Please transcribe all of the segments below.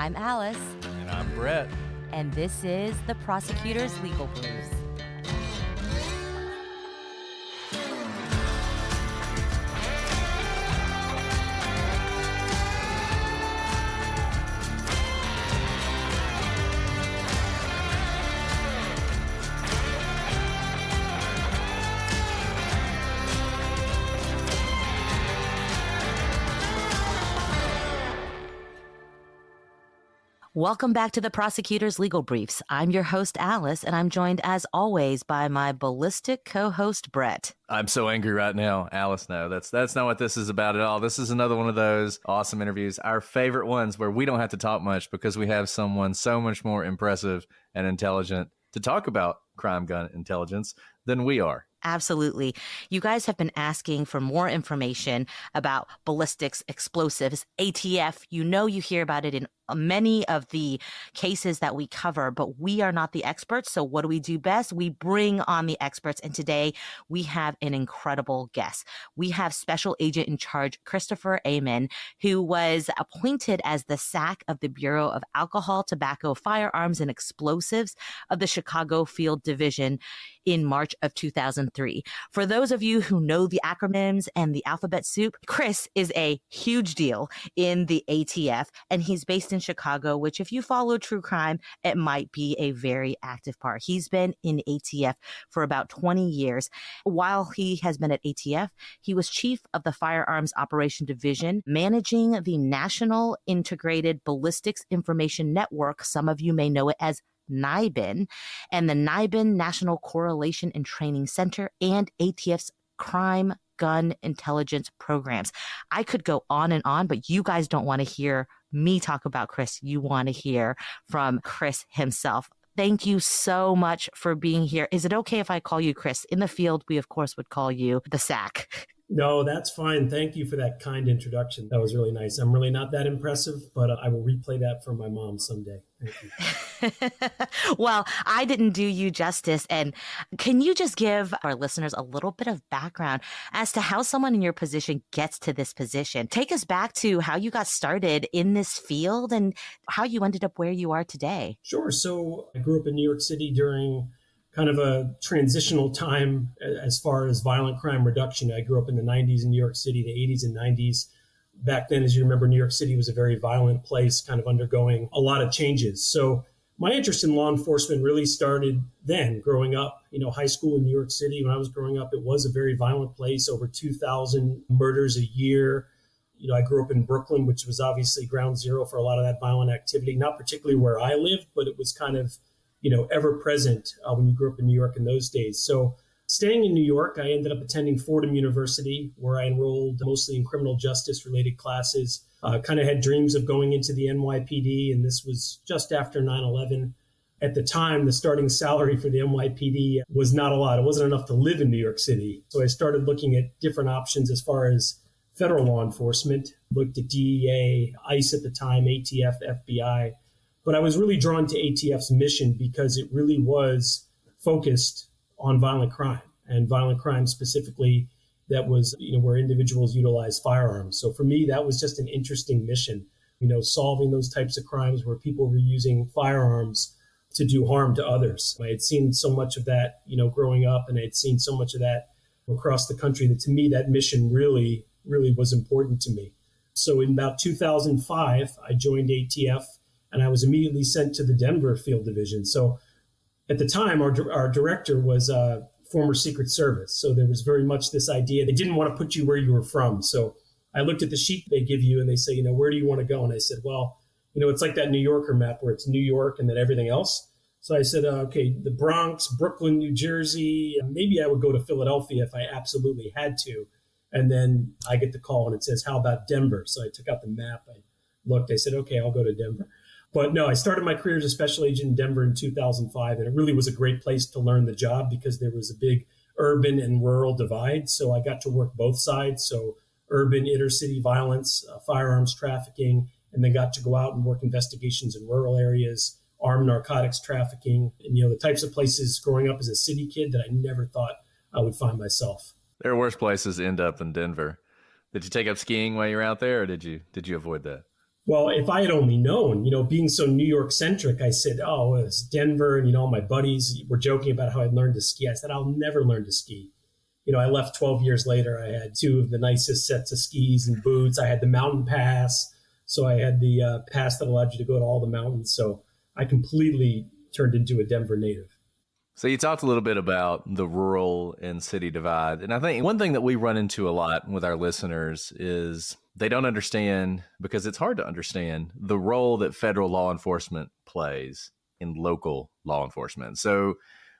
I'm Alice. And I'm Brett. And this is the Prosecutor's Legal Briefs. Welcome back to the Prosecutor's Legal Briefs. I'm your host, Alice, and I'm joined, as always, by my ballistic co-host, Brett. I'm so angry right now, Alice. No, that's not what this is about at all. This is another one of those awesome interviews, our favorite ones where we don't have to talk much because we have someone so much more impressive and intelligent to talk about crime gun intelligence than we are. Absolutely. You guys have been asking for more information about ballistics, explosives, ATF. You hear about it in many of the cases that we cover, but we are not the experts. So what do we do best? We bring on the experts. And today we have an incredible guest. We have Special Agent in Charge Chris Amon, who was appointed as the SAC of the Bureau of Alcohol, Tobacco, Firearms, and Explosives of the Chicago Field Division in March of 2003. For those of you who know the acronyms and the alphabet soup, Chris is a huge deal in the ATF, and he's based in Chicago, which if you follow true crime, it might be a very active part. He's been in ATF for about 20 years. While he has been at ATF, he was chief of the Firearms Operation Division, managing the National Integrated Ballistics Information Network. Some of you may know it as NIBIN, and the NIBIN National Correlation and Training Center, and ATF's Crime Gun Intelligence Programs. I could go on and on, but you guys don't want to hear me talk about Chris. You want to hear from Chris himself. Thank you so much for being here. Is it okay if I call you Chris? In the field, we of course would call you the SAC. No, that's fine. Thank you for that kind introduction. That was really nice. I'm really not that impressive, but I will replay that for my mom someday. Thank you. Well, I didn't do you justice. And can you just give our listeners a little bit of background as to how someone in your position gets to this position? Take us back to how you got started in this field and how you ended up where you are today. Sure. So I grew up in New York City during kind of a transitional time as far as violent crime reduction. I grew up in the 90s in New York City, the 80s and 90s. Back then, as you remember, New York City was a very violent place, kind of undergoing a lot of changes. So my interest in law enforcement really started then, growing up. High school in New York City, when I was growing up, it was a very violent place, over 2,000 murders a year. I grew up in Brooklyn, which was obviously ground zero for a lot of that violent activity, not particularly where I lived, but it was kind of ever present when you grew up in New York in those days. So staying in New York, I ended up attending Fordham University, where I enrolled mostly in criminal justice related classes. Kind of had dreams of going into the NYPD, and this was just after 9/11. At the time, the starting salary for the NYPD was not a lot. It wasn't enough to live in New York City. So I started looking at different options as far as federal law enforcement, looked at DEA, ICE at the time, ATF, FBI. But I was really drawn to ATF's mission because it really was focused on violent crime, and violent crime specifically that was, where individuals utilize firearms. So for me, that was just an interesting mission, solving those types of crimes where people were using firearms to do harm to others. I had seen so much of that, growing up, and I had seen so much of that across the country that to me, that mission really, really was important to me. So in about 2005, I joined ATF. And I was immediately sent to the Denver Field Division. So at the time, our director was former Secret Service. So there was very much this idea. They didn't want to put you where you were from. So I looked at the sheet they give you and they say, where do you want to go? And I said, well, it's like that New Yorker map where it's New York and then everything else. So I said, okay, the Bronx, Brooklyn, New Jersey, maybe I would go to Philadelphia if I absolutely had to. And then I get the call and it says, how about Denver? So I took out the map. I looked, I said, okay, I'll go to Denver. But no, I started my career as a special agent in Denver in 2005, and it really was a great place to learn the job because there was a big urban and rural divide. So I got to work both sides. So urban inner city violence, firearms trafficking, and then got to go out and work investigations in rural areas, armed narcotics trafficking, and the types of places growing up as a city kid that I never thought I would find myself. There are worse places to end up than Denver. Did you take up skiing while you were out there, or did you avoid that? Well, if I had only known, being so New York centric, I said, oh, it's Denver. And, my buddies were joking about how I'd learned to ski. I said, I'll never learn to ski. I left 12 years later. I had two of the nicest sets of skis and boots. I had the mountain pass. So I had the pass that allowed you to go to all the mountains. So I completely turned into a Denver native. So you talked a little bit about the rural and city divide. And I think one thing that we run into a lot with our listeners is they don't understand, because it's hard to understand, the role that federal law enforcement plays in local law enforcement. So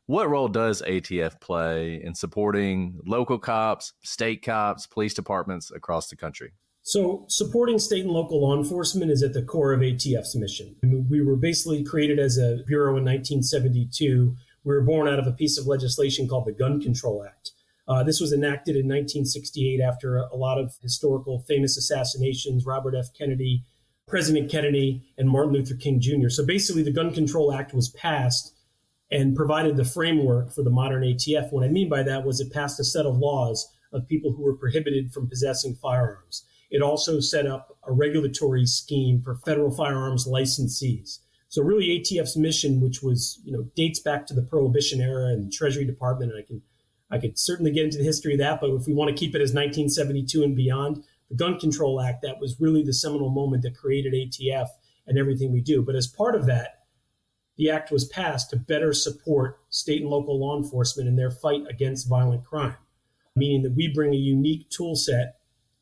what role does ATF play in supporting local cops, state cops, police departments across the country? So supporting state and local law enforcement is at the core of ATF's mission. We were basically created as a bureau in 1972. We were born out of a piece of legislation called the Gun Control Act. This was enacted in 1968 after a lot of historical famous assassinations, Robert F. Kennedy, President Kennedy, and Martin Luther King Jr. So basically the Gun Control Act was passed and provided the framework for the modern ATF. What I mean by that was it passed a set of laws of people who were prohibited from possessing firearms. It also set up a regulatory scheme for federal firearms licensees. So really ATF's mission, which was, dates back to the Prohibition era and the Treasury Department, and I could certainly get into the history of that, but if we want to keep it as 1972 and beyond, the Gun Control Act, that was really the seminal moment that created ATF and everything we do. But as part of that, the act was passed to better support state and local law enforcement in their fight against violent crime, meaning that we bring a unique tool set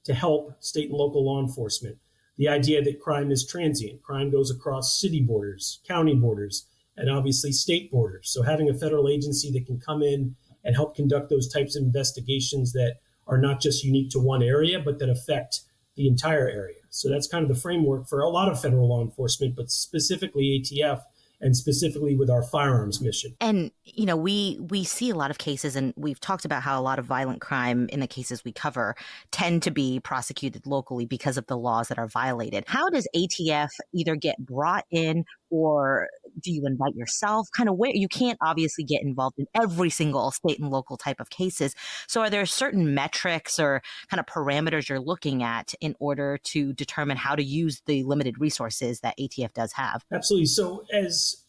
to help state and local law enforcement. The idea that crime is transient. Crime goes across city borders, county borders, and obviously state borders. So having a federal agency that can come in and help conduct those types of investigations that are not just unique to one area, but that affect the entire area. So that's kind of the framework for a lot of federal law enforcement, but specifically ATF, and specifically with our firearms mission. And, we see a lot of cases, and we've talked about how a lot of violent crime in the cases we cover tend to be prosecuted locally because of the laws that are violated. How does ATF either get brought in, or do you invite yourself? Kind of where you can't obviously get involved in every single state and local type of cases. So are there certain metrics or kind of parameters you're looking at in order to determine how to use the limited resources that ATF does have? Absolutely. So as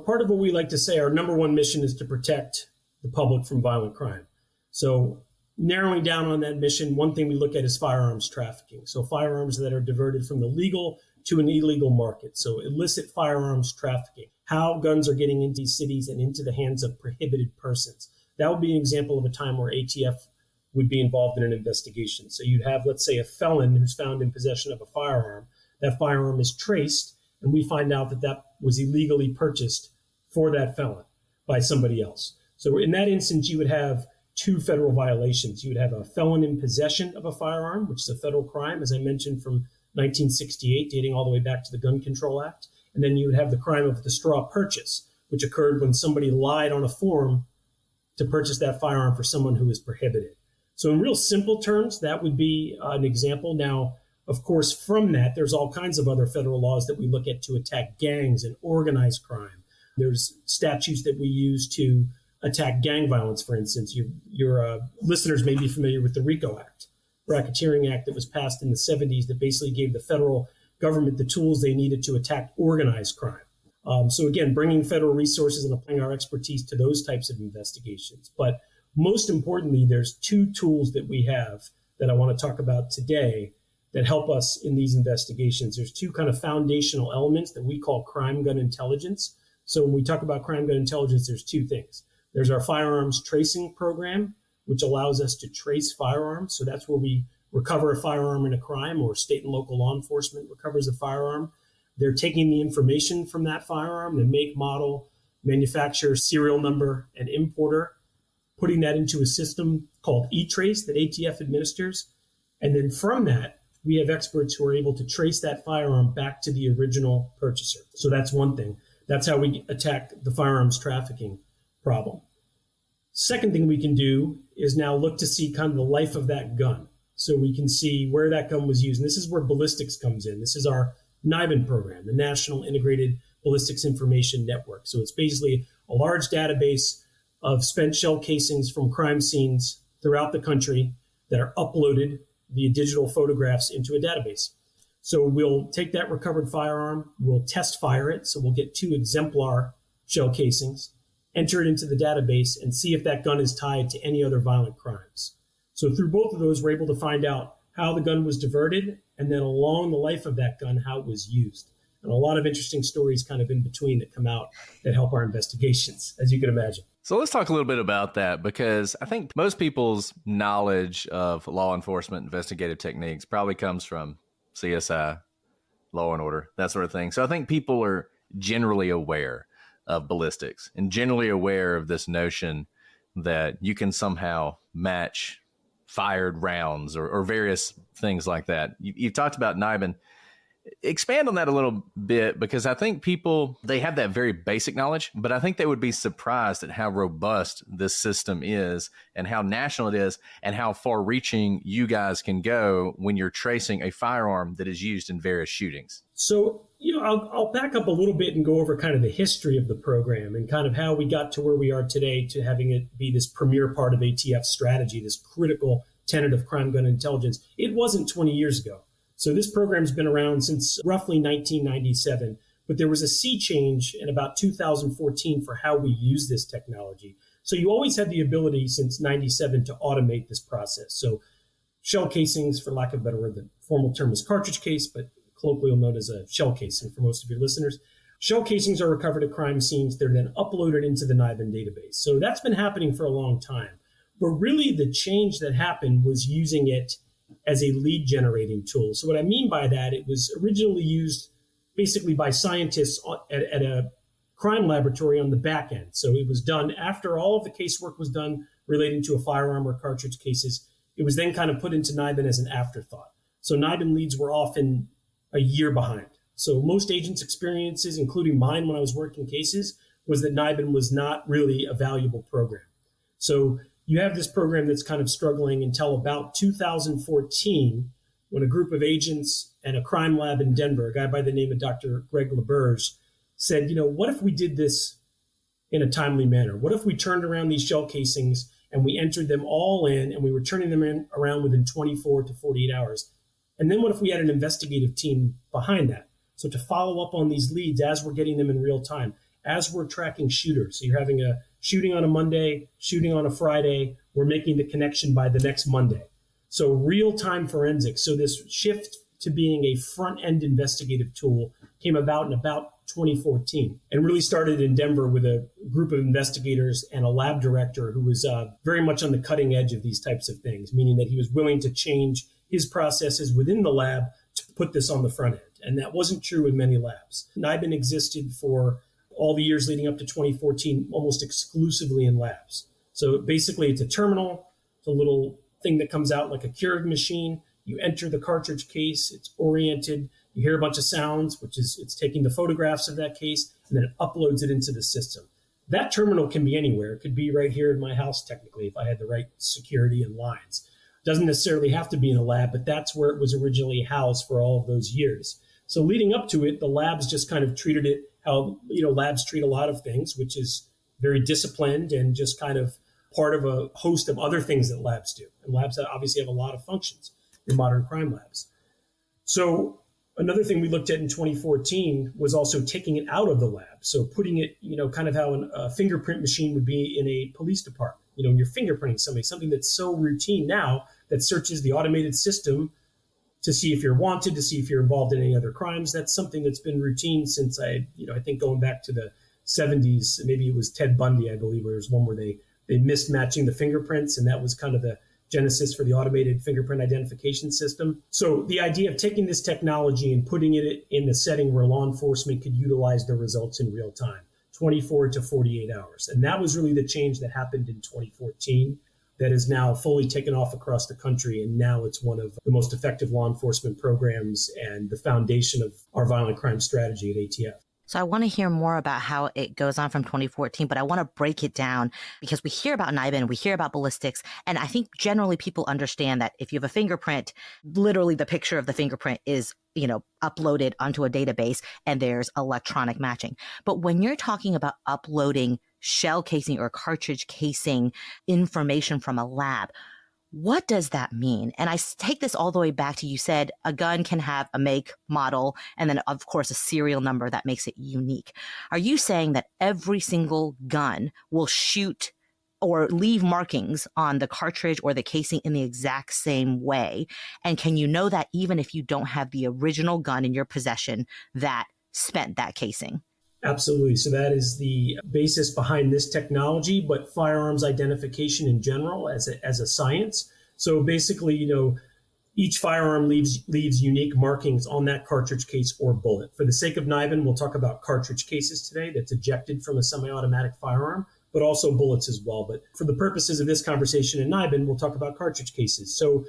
part of what we like to say, our number one mission is to protect the public from violent crime. So narrowing down on that mission, one thing we look at is firearms trafficking. So firearms that are diverted from the legal to an illegal market. So illicit firearms trafficking, how guns are getting into cities and into the hands of prohibited persons. That would be an example of a time where ATF would be involved in an investigation. So you'd have, let's say, a felon who's found in possession of a firearm. That firearm is traced, and we find out that that was illegally purchased for that felon by somebody else. So in that instance, you would have two federal violations. You would have a felon in possession of a firearm, which is a federal crime, as I mentioned, from 1968, dating all the way back to the Gun Control Act. And then you would have the crime of the straw purchase, which occurred when somebody lied on a form to purchase that firearm for someone who is prohibited. So in real simple terms, that would be an example. Now, of course, from that, there's all kinds of other federal laws that we look at to attack gangs and organized crime. There's statutes that we use to attack gang violence, for instance. Your listeners may be familiar with the RICO Act, Racketeering Act, that was passed in the 70s that basically gave the federal government the tools they needed to attack organized crime. So again, bringing federal resources and applying our expertise to those types of investigations. But most importantly, there's two tools that we have that I want to talk about today that help us in these investigations. There's two kind of foundational elements that we call crime gun intelligence. So when we talk about crime gun intelligence, there's two things. There's our firearms tracing program, which allows us to trace firearms. So that's where we recover a firearm in a crime, or state and local law enforcement recovers a firearm. They're taking the information from that firearm, the make, model, manufacturer, serial number, and importer, putting that into a system called eTrace that ATF administers. And then from that, we have experts who are able to trace that firearm back to the original purchaser. So that's one thing. That's how we attack the firearms trafficking problem. Second thing we can do is now look to see kind of the life of that gun. So we can see where that gun was used. And this is where ballistics comes in. This is our NIBIN program, the National Integrated Ballistics Information Network. So it's basically a large database of spent shell casings from crime scenes throughout the country that are uploaded via digital photographs into a database. So we'll take that recovered firearm, we'll test fire it. So we'll get 2 exemplar shell casings, enter it into the database, and see if that gun is tied to any other violent crimes. So through both of those, we're able to find out how the gun was diverted, and then along the life of that gun, how it was used. And a lot of interesting stories kind of in between that come out that help our investigations, as you can imagine. So let's talk a little bit about that, because I think most people's knowledge of law enforcement investigative techniques probably comes from CSI, Law and Order, that sort of thing. So I think people are generally aware of ballistics and generally aware of this notion that you can somehow match fired rounds or various things like that. You've talked about NIBIN. Expand on that a little bit, because I think people, they have that very basic knowledge, but I think they would be surprised at how robust this system is and how national it is and how far reaching you guys can go when you're tracing a firearm that is used in various shootings. So, I'll back up a little bit and go over kind of the history of the program and kind of how we got to where we are today to having it be this premier part of ATF strategy, this critical tenet of crime gun intelligence. It wasn't 20 years ago. So this program's been around since roughly 1997, but there was a sea change in about 2014 for how we use this technology. So you always had the ability since 97 to automate this process. So shell casings, for lack of a better word, the formal term is cartridge case, but colloquially known as a shell casing for most of your listeners. Shell casings are recovered at crime scenes. They're then uploaded into the NIBIN database. So that's been happening for a long time. But really the change that happened was using it as a lead generating tool. So what I mean by that, it was originally used basically by scientists at a crime laboratory on the back end. So it was done after all of the casework was done relating to a firearm or cartridge cases. It was then kind of put into NIBIN as an afterthought. So NIBIN leads were often a year behind. So most agents' experiences, including mine when I was working cases, was that NIBIN was not really a valuable program. So you have this program that's kind of struggling until about 2014, when a group of agents and a crime lab in Denver, a guy by the name of Dr. Greg LeBurge, said, what if we did this in a timely manner? What if we turned around these shell casings and we entered them all in and we were turning them around within 24 to 48 hours? And then what if we had an investigative team behind that? So to follow up on these leads as we're getting them in real time, as we're tracking shooters. So you're having a shooting on a Monday, shooting on a Friday, we're making the connection by the next Monday. So real-time forensics. So this shift to being a front-end investigative tool came about in about 2014 and really started in Denver with a group of investigators and a lab director who was very much on the cutting edge of these types of things, meaning that he was willing to change his processes within the lab to put this on the front end. And that wasn't true in many labs. NIBIN existed for all the years leading up to 2014, almost exclusively in labs. So basically it's a terminal, it's a little thing that comes out like a Keurig machine. You enter the cartridge case, it's oriented, you hear a bunch of sounds, which is it's taking the photographs of that case, and then it uploads it into the system. That terminal can be anywhere. It could be right here in my house, technically, if I had the right security and lines. It doesn't necessarily have to be in a lab, but that's where it was originally housed for all of those years. So leading up to it, the labs just kind of treated it how labs treat a lot of things, which is very disciplined and just kind of part of a host of other things that labs do. And labs obviously have a lot of functions in modern crime labs. So another thing we looked at in 2014 was also taking it out of the lab. So putting it, kind of how a fingerprint machine would be in a police department. When you're fingerprinting something that's so routine now that searches the automated system to see if you're wanted, to see if you're involved in any other crimes. That's something that's been routine since I think going back to the 70s, maybe it was Ted Bundy, I believe, where there was one where they missed matching the fingerprints, and that was kind of the genesis for the automated fingerprint identification system. So the idea of taking this technology and putting it in a setting where law enforcement could utilize the results in real time, 24 to 48 hours. And that was really the change that happened in 2014. That is now fully taken off across the country. And now it's one of the most effective law enforcement programs and the foundation of our violent crime strategy at ATF. So I want to hear more about how it goes on from 2014, but I want to break it down because we hear about NIBIN, we hear about ballistics, and I think generally people understand that if you have a fingerprint, literally the picture of the fingerprint is, uploaded onto a database and there's electronic matching. But when you're talking about uploading shell casing or cartridge casing information from a lab, What does that mean? And I take this all the way back to, you said a gun can have a make, model, and then of course a serial number that makes it unique. Are you saying that every single gun will shoot or leave markings on the cartridge or the casing in the exact same way? And can you know that even if you don't have the original gun in your possession that spent that casing? Absolutely. So that is the basis behind this technology, but firearms identification in general as a science. So basically, each firearm leaves unique markings on that cartridge case or bullet. For the sake of NIBIN, we'll talk about cartridge cases today that's ejected from a semi-automatic firearm, but also bullets as well. But for the purposes of this conversation in NIBIN, we'll talk about cartridge cases. So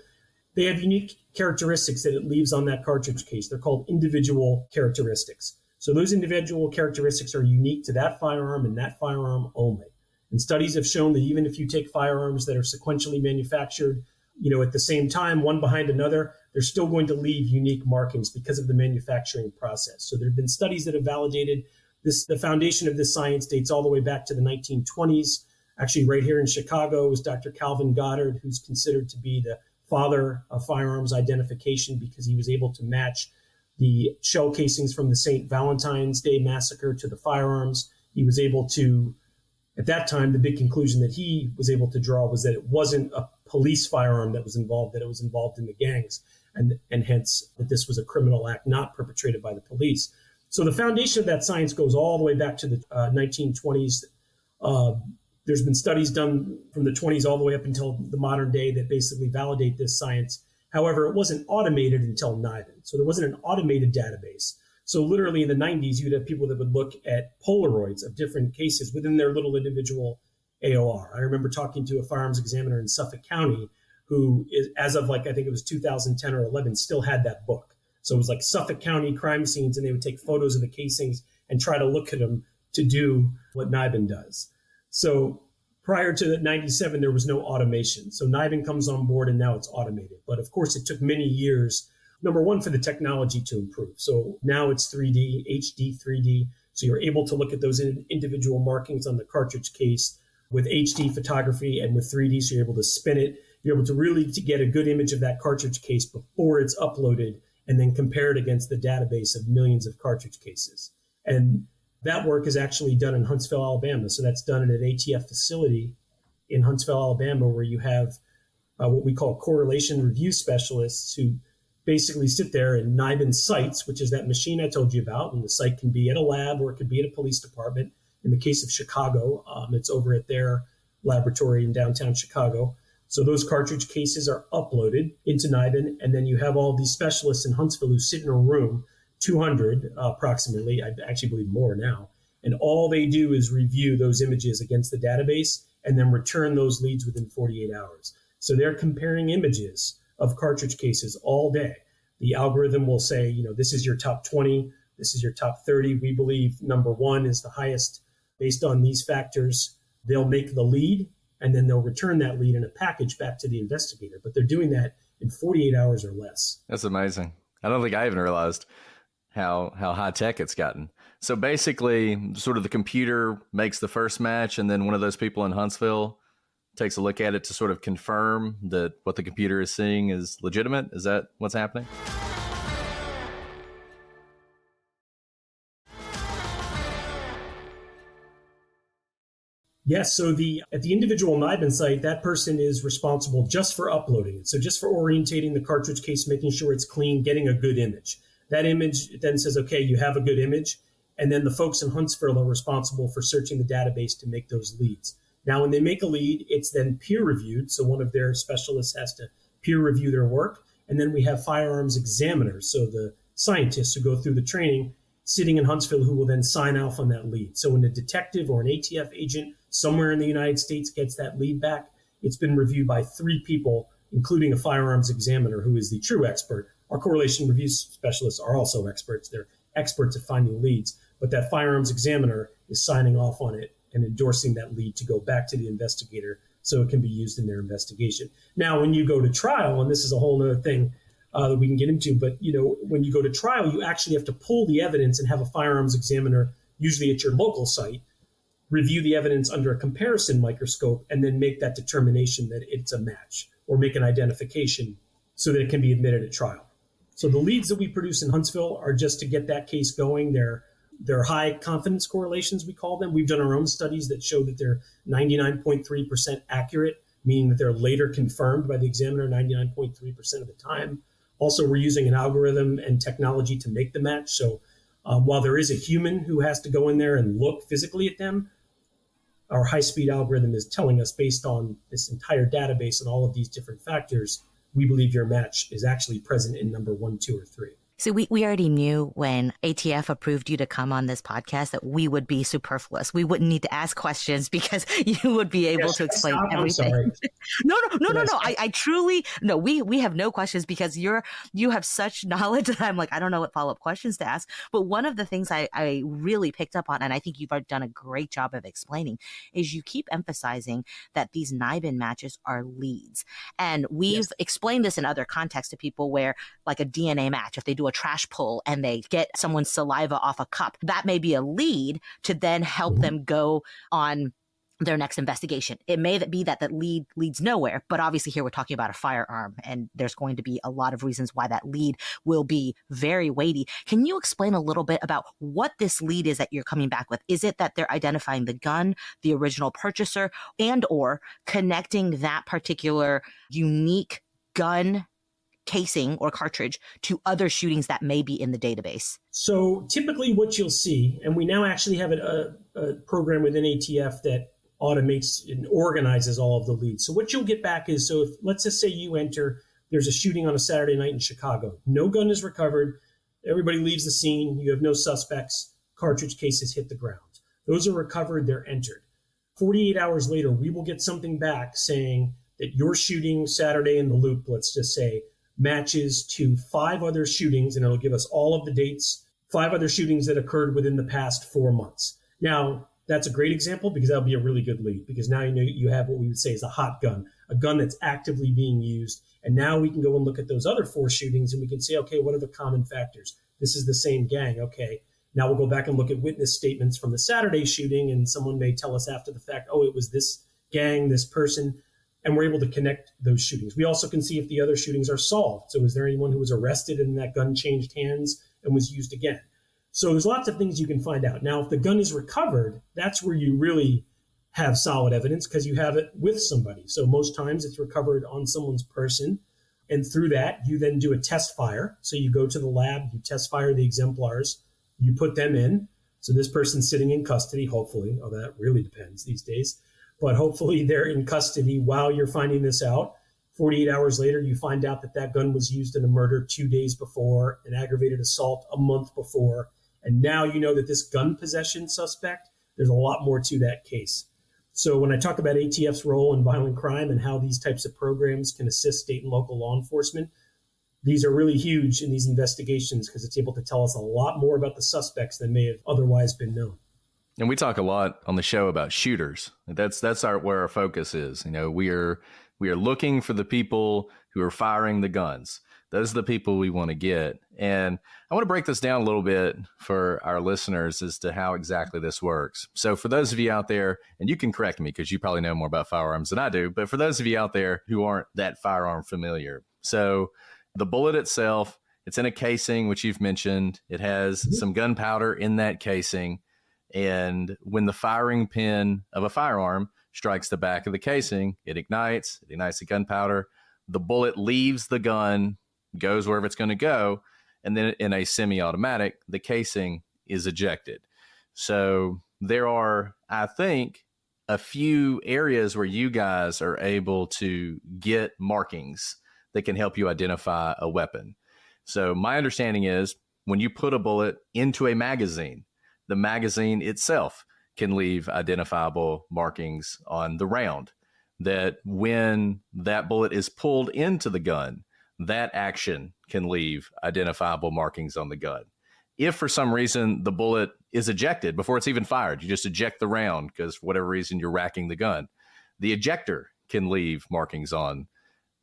they have unique characteristics that it leaves on that cartridge case. They're called individual characteristics. So those individual characteristics are unique to that firearm and that firearm only. And studies have shown that even if you take firearms that are sequentially manufactured, at the same time, one behind another, they're still going to leave unique markings because of the manufacturing process. So there have been studies that have validated this. The foundation of this science dates all the way back to the 1920s. Actually, right here in Chicago was Dr. Calvin Goddard, who's considered to be the father of firearms identification because he was able to match the shell casings from the St. Valentine's Day massacre to the firearms. He was able to, at that time, the big conclusion that he was able to draw was that it wasn't a police firearm that was involved, that it was involved in the gangs, and hence that this was a criminal act not perpetrated by the police. So the foundation of that science goes all the way back to the 1920s. There's been studies done from the 20s all the way up until the modern day that basically validate this science. However, it wasn't automated until NIBIN. So there wasn't an automated database. So literally in the 90s, you'd have people that would look at Polaroids of different cases within their little individual AOR. I remember talking to a firearms examiner in Suffolk County who, as of I think it was 2010 or 11, still had that book. So it was like Suffolk County crime scenes, and they would take photos of the casings and try to look at them to do what NIBIN does. So prior to 97, there was no automation. So NIBIN comes on board and now it's automated. But of course, it took many years, number one, for the technology to improve. So now it's 3D, HD 3D. So you're able to look at those individual markings on the cartridge case with HD photography and with 3D. So you're able to spin it. You're able to really get a good image of that cartridge case before it's uploaded and then compare it against the database of millions of cartridge cases. And that work is actually done in Huntsville, Alabama. So that's done in an ATF facility in Huntsville, Alabama, where you have what we call correlation review specialists who basically sit there in NIBIN sites, which is that machine I told you about. And the site can be at a lab or it could be at a police department. In the case of Chicago, it's over at their laboratory in downtown Chicago. So those cartridge cases are uploaded into NIBIN. And then you have all these specialists in Huntsville who sit in a room, 200 approximately, I actually believe more now. And all they do is review those images against the database and then return those leads within 48 hours. So they're comparing images of cartridge cases all day. The algorithm will say, this is your top 20, this is your top 30. We believe number one is the highest based on these factors. They'll make the lead and then they'll return that lead in a package back to the investigator. But they're doing that in 48 hours or less. That's amazing. I don't think I even realized how high tech it's gotten. So basically, sort of the computer makes the first match, and then one of those people in Huntsville takes a look at it to sort of confirm that what the computer is seeing is legitimate. Is that what's happening? Yes. So at the individual NIBIN site, that person is responsible just for uploading it. So just for orientating the cartridge case, making sure it's clean, getting a good image. That image then says, okay, you have a good image. And then the folks in Huntsville are responsible for searching the database to make those leads. Now, when they make a lead, it's then peer reviewed. So one of their specialists has to peer review their work. And then we have firearms examiners. So the scientists who go through the training sitting in Huntsville who will then sign off on that lead. So when a detective or an ATF agent somewhere in the United States gets that lead back, it's been reviewed by 3 people, including a firearms examiner who is the true expert. Our correlation review specialists are also experts. They're experts at finding leads. But that firearms examiner is signing off on it and endorsing that lead to go back to the investigator so it can be used in their investigation. Now, when you go to trial, and this is a whole other thing that we can get into, but when you go to trial, you actually have to pull the evidence and have a firearms examiner, usually at your local site, review the evidence under a comparison microscope, and then make that determination that it's a match or make an identification so that it can be admitted at trial. So the leads that we produce in Huntsville are just to get that case going. They're high confidence correlations, we call them. We've done our own studies that show that they're 99.3% accurate, meaning that they're later confirmed by the examiner 99.3% of the time. Also, we're using an algorithm and technology to make the match. So while there is a human who has to go in there and look physically at them, our high-speed algorithm is telling us, based on this entire database and all of these different factors, we believe your match is actually present in number 1, 2, or 3. So we already knew when ATF approved you to come on this podcast that we would be superfluous. We wouldn't need to ask questions because you would be able to explain everything. No. I truly, no, we have no questions because you have such knowledge that I'm like, I don't know what follow-up questions to ask. But one of the things I really picked up on, and I think you've done a great job of explaining, is you keep emphasizing that these NIBIN matches are leads. And we've explained this in other contexts to people where, like a DNA match, if they do a trash pull and they get someone's saliva off a cup, that may be a lead to then help them go on their next investigation. It may be that lead leads nowhere, but obviously here we're talking about a firearm, and there's going to be a lot of reasons why that lead will be very weighty. Can you explain a little bit about what this lead is that you're coming back with? Is it that they're identifying the gun, the original purchaser, and or connecting that particular unique gun casing or cartridge to other shootings that may be in the database? So typically what you'll see, and we now actually have a program within ATF that automates and organizes all of the leads. So what you'll get back is, so if, let's just say you enter, there's a shooting on a Saturday night in Chicago. No gun is recovered. Everybody leaves the scene. You have no suspects. Cartridge cases hit the ground. Those are recovered. They're entered. 48 hours later, we will get something back saying that your shooting Saturday in the Loop, let's just say, matches to 5 other shootings, and it'll give us all of the dates, 5 other shootings that occurred within the past 4 months. Now, that's a great example because that'll be a really good lead, because now you know you have what we would say is a hot gun, a gun that's actively being used. And now we can go and look at those other 4 shootings and we can say, okay, what are the common factors? This is the same gang. Okay. Now we'll go back and look at witness statements from the Saturday shooting, and someone may tell us after the fact, oh, it was this gang, this person. And we're able to connect those shootings. We also can see if the other shootings are solved. So is there anyone who was arrested and that gun changed hands and was used again? So there's lots of things you can find out. Now, if the gun is recovered, that's where you really have solid evidence because you have it with somebody. So most times it's recovered on someone's person. And through that, you then do a test fire. So you go to the lab, you test fire the exemplars, you put them in. So this person's sitting in custody, hopefully. Oh, that really depends these days. But hopefully they're in custody while you're finding this out. 48 hours later, you find out that that gun was used in a murder 2 days before, an aggravated assault a month before. And now you know that this gun possession suspect, there's a lot more to that case. So when I talk about ATF's role in violent crime and how these types of programs can assist state and local law enforcement, these are really huge in these investigations because it's able to tell us a lot more about the suspects than may have otherwise been known. And we talk a lot on the show about shooters. That's where our focus is. You know, we are looking for the people who are firing the guns. Those are the people we want to get. And I want to break this down a little bit for our listeners as to how exactly this works. So for those of you out there, and you can correct me because you probably know more about firearms than I do, but for those of you out there who aren't that firearm familiar, so the bullet itself, it's in a casing, which you've mentioned. It has some gunpowder in that casing. And when the firing pin of a firearm strikes the back of the casing, it ignites the gunpowder. The bullet leaves the gun, goes wherever it's going to go. And then in a semi-automatic, the casing is ejected. So there are, I think, a few areas where you guys are able to get markings that can help you identify a weapon. So my understanding is when you put a bullet into a magazine, the magazine itself can leave identifiable markings on the round, that when that bullet is pulled into the gun, that action can leave identifiable markings on the gun. If for some reason the bullet is ejected before it's even fired, you just eject the round because for whatever reason you're racking the gun, the ejector can leave markings on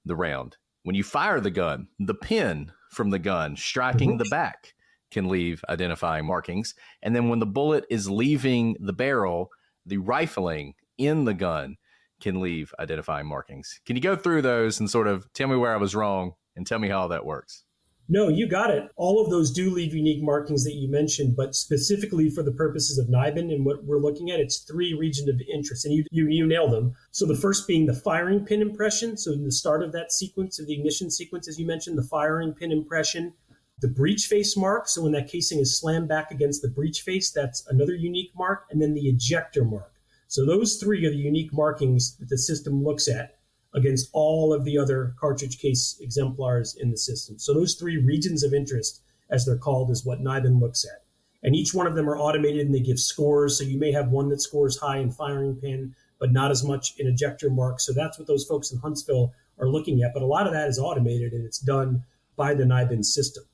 the round. When you fire the gun, the pin from the gun striking the back can leave identifying markings. And then when the bullet is leaving the barrel, the rifling in the gun can leave identifying markings. Can you go through those and sort of tell me where I was wrong and tell me how that works? No, you got it. All of those do leave unique markings that you mentioned, but specifically for the purposes of NIBIN and what we're looking at, it's 3 regions of interest, and you nailed them. So the first being the firing pin impression. So in the start of that sequence, of the ignition sequence, as you mentioned, the firing pin impression, the breech face mark. So when that casing is slammed back against the breech face, that's another unique mark, and then the ejector mark. So those 3 are the unique markings that the system looks at against all of the other cartridge case exemplars in the system. So those 3 regions of interest, as they're called, is what NIBIN looks at. And each one of them are automated and they give scores. So you may have one that scores high in firing pin, but not as much in ejector mark. So that's what those folks in Huntsville are looking at. But a lot of that is automated and it's done by the NIBIN system.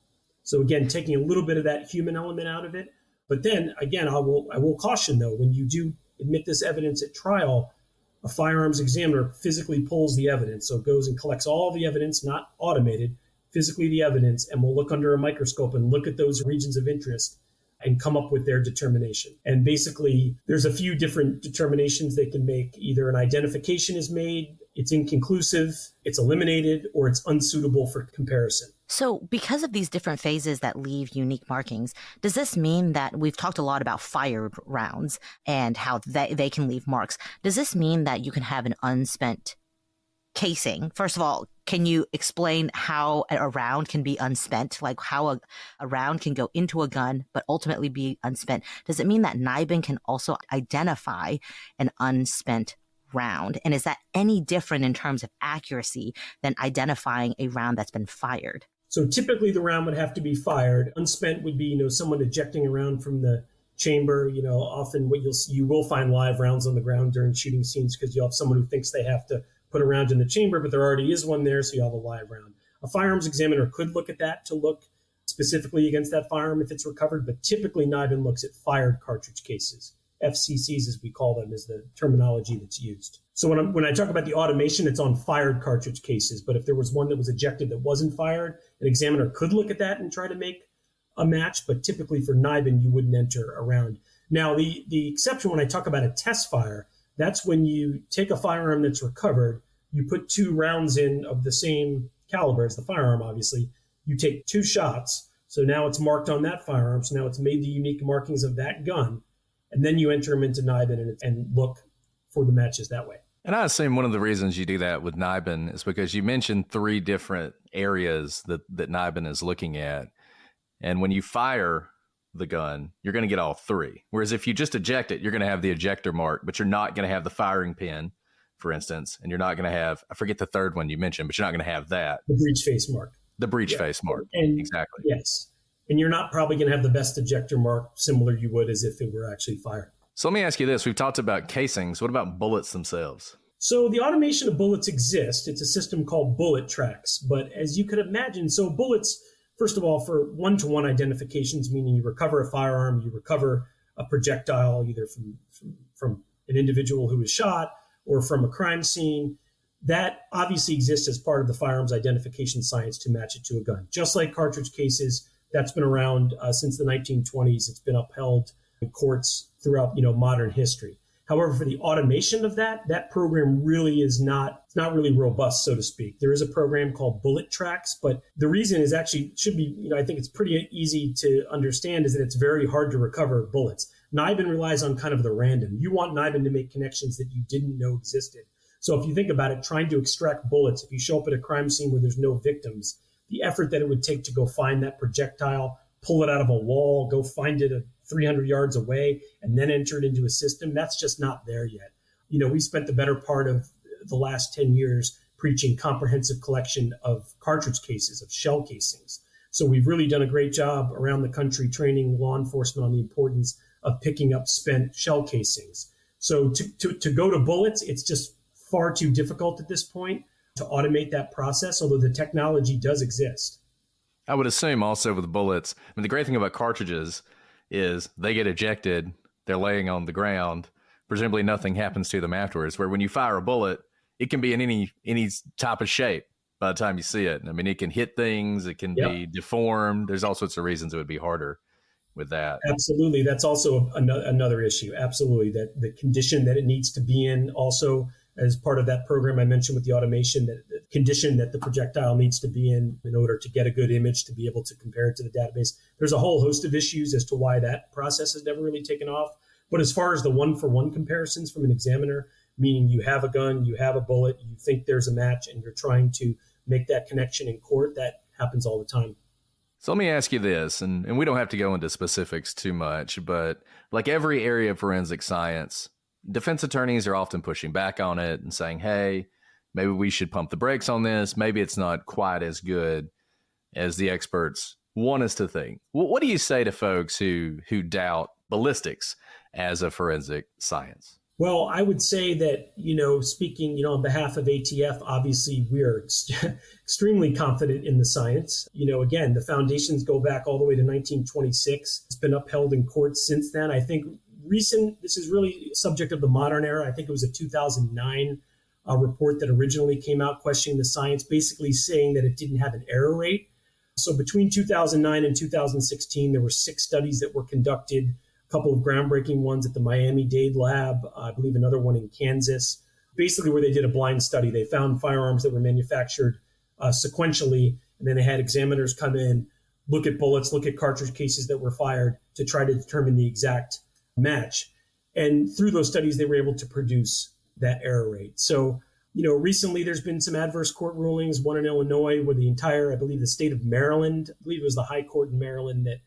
So again, taking a little bit of that human element out of it. But then again, I will caution though, when you do admit this evidence at trial, a firearms examiner physically pulls the evidence. So it goes and collects all the evidence, not automated, physically the evidence, and will look under a microscope and look at those regions of interest and come up with their determination. And basically, there's a few different determinations they can make. Either an identification is made, it's inconclusive, it's eliminated, or it's unsuitable for comparison. So because of these different phases that leave unique markings, does this mean that we've talked a lot about fired rounds and how they can leave marks? Does this mean that you can have an unspent casing? First of all, can you explain how a round can be unspent, like how a round can go into a gun but ultimately be unspent? Does it mean that NIBIN can also identify an unspent round? And is that any different in terms of accuracy than identifying a round that's been fired? So typically the round would have to be fired. Unspent would be, someone ejecting a round from the chamber. Often what you will find live rounds on the ground during shooting scenes because you'll have someone who thinks they have to put a round in the chamber, but there already is one there, so you have a live round. A firearms examiner could look at that to look specifically against that firearm if it's recovered, but typically NIBIN looks at fired cartridge cases. FCCs, as we call them, is the terminology that's used. So when I talk about the automation, it's on fired cartridge cases. But if there was one that was ejected that wasn't fired, an examiner could look at that and try to make a match. But typically for NIBIN, you wouldn't enter a round. Now, the exception when I talk about a test fire, that's when you take a firearm that's recovered, you put 2 rounds in of the same caliber as the firearm, obviously. You take 2 shots. So now it's marked on that firearm. So now it's made the unique markings of that gun. And then you enter them into NIBIN and look for the matches that way. And I assume one of the reasons you do that with NIBIN is because you mentioned 3 different areas that NIBIN is looking at. And when you fire the gun, you're going to get all 3. Whereas if you just eject it, you're going to have the ejector mark, but you're not going to have the firing pin, for instance. And you're not going to have, I forget the third one you mentioned, but you're not going to have that. The breech face mark. The breech face mark. And exactly. Yes. And you're not probably going to have the best ejector mark similar you would as if it were actually fired. So let me ask you this. We've talked about casings. What about bullets themselves? So the automation of bullets exists. It's a system called bullet tracks. But as you could imagine, so bullets, first of all, for one-to-one identifications, meaning you recover a firearm, you recover a projectile, either from an individual who was shot or from a crime scene, that obviously exists as part of the firearms identification science to match it to a gun. Just like cartridge cases, that's been around since the 1920s. It's been upheld in courts throughout, modern history. However, for the automation of that program really is not really robust, so to speak. There is a program called Bullet Tracks, but the reason is actually should be, I think it's pretty easy to understand is that it's very hard to recover bullets. NIBIN relies on kind of the random. You want NIBIN to make connections that you didn't know existed. So if you think about it, trying to extract bullets, if you show up at a crime scene where there's no victims, the effort that it would take to go find that projectile, pull it out of a wall, go find it 300 yards away, and then enter it into a system, that's just not there yet. We spent the better part of the last 10 years preaching comprehensive collection of cartridge cases, of shell casings. So we've really done a great job around the country training law enforcement on the importance of picking up spent shell casings. So to go to bullets, it's just far too difficult at this point to automate that process, although the technology does exist. I would assume also with bullets, the great thing about cartridges is they get ejected, they're laying on the ground, presumably nothing happens to them afterwards, where when you fire a bullet, it can be in any type of shape by the time you see it. It can hit things, it can be deformed. There's all sorts of reasons it would be harder with that. Absolutely. That's also another issue. Absolutely. That the condition that it needs to be in also, as part of that program I mentioned with the automation, that the condition that the projectile needs to be in order to get a good image to be able to compare it to the database. There's a whole host of issues as to why that process has never really taken off. But as far as the one-for-one comparisons from an examiner, meaning you have a gun, you have a bullet, you think there's a match, and you're trying to make that connection in court, that happens all the time. So let me ask you this, and we don't have to go into specifics too much, but like every area of forensic science, defense attorneys are often pushing back on it and saying, hey, maybe we should pump the brakes on this. Maybe it's not quite as good as the experts want us to think. What do you say to folks who doubt ballistics as a forensic science? Well, I would say that, speaking, on behalf of ATF, obviously we are extremely confident in the science. Again, the foundations go back all the way to 1926. It's been upheld in court since then. I think this is really subject of the modern era. I think it was a 2009 report that originally came out questioning the science, basically saying that it didn't have an error rate. So between 2009 and 2016, there were 6 studies that were conducted. Couple of groundbreaking ones at the Miami-Dade lab, I believe another one in Kansas, basically where they did a blind study. They found firearms that were manufactured sequentially, and then they had examiners come in, look at bullets, look at cartridge cases that were fired to try to determine the exact match. And through those studies, they were able to produce that error rate. So, recently there's been some adverse court rulings, one in Illinois where I believe the state of Maryland, I believe it was the high court in Maryland that